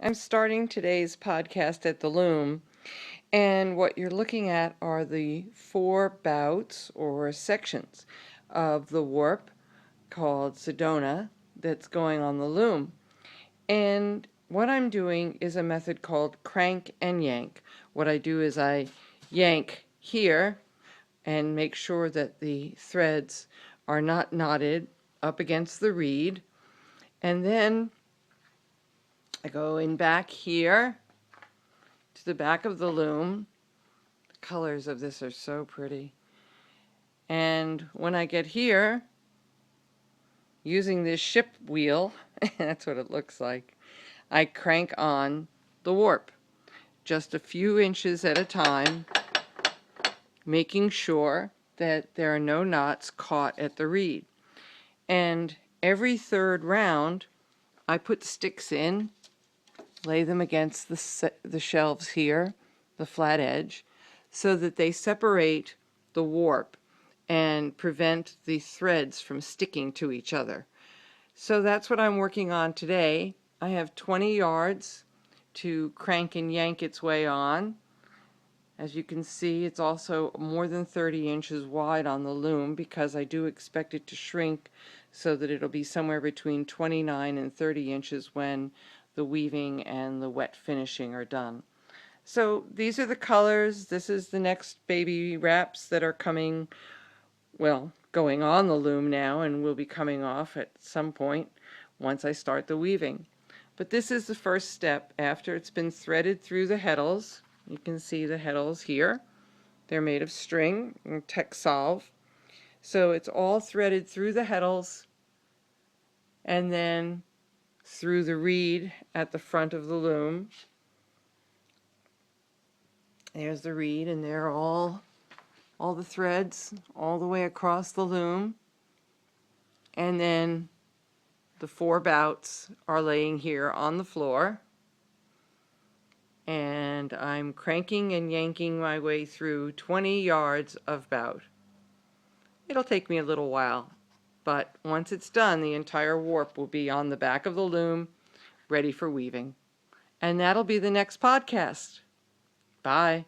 I'm starting today's podcast at the loom, and what you're looking at are the 4 bouts or sections of the warp called Sedona that's going on the loom. And what I'm doing is a method called crank and yank. What I do is I yank here and make sure that the threads are not knotted up against the reed, and then I go in back here to the back of the loom. The colors of this are so pretty. And when I get here, using this ship wheel, that's what it looks like, I crank on the warp just a few inches at a time, making sure that there are no knots caught at the reed. And every third round, I put sticks in, lay them against the shelves here, the flat edge, so that they separate the warp and prevent the threads from sticking to each other. So that's what I'm working on today. I have 20 yards to crank and yank its way on. As you can see, it's also more than 30 inches wide on the loom because I do expect it to shrink so that it'll be somewhere between 29 and 30 inches when the weaving and the wet finishing are done. So these are the colors. This is the next baby wraps that are coming, well, going on the loom now and will be coming off at some point once I start the weaving. But this is the first step after it's been threaded through the heddles. You can see the heddles here. They're made of string and Texsolve. So it's all threaded through the heddles and then through the reed at the front of the loom. There's the reed, and there are all the threads all the way across the loom. And then the 4 bouts are laying here on the floor. And I'm cranking and yanking my way through 20 yards of bout. It'll take me a little while, but once it's done, the entire warp will be on the back of the loom, ready for weaving. And that'll be the next podcast. Bye.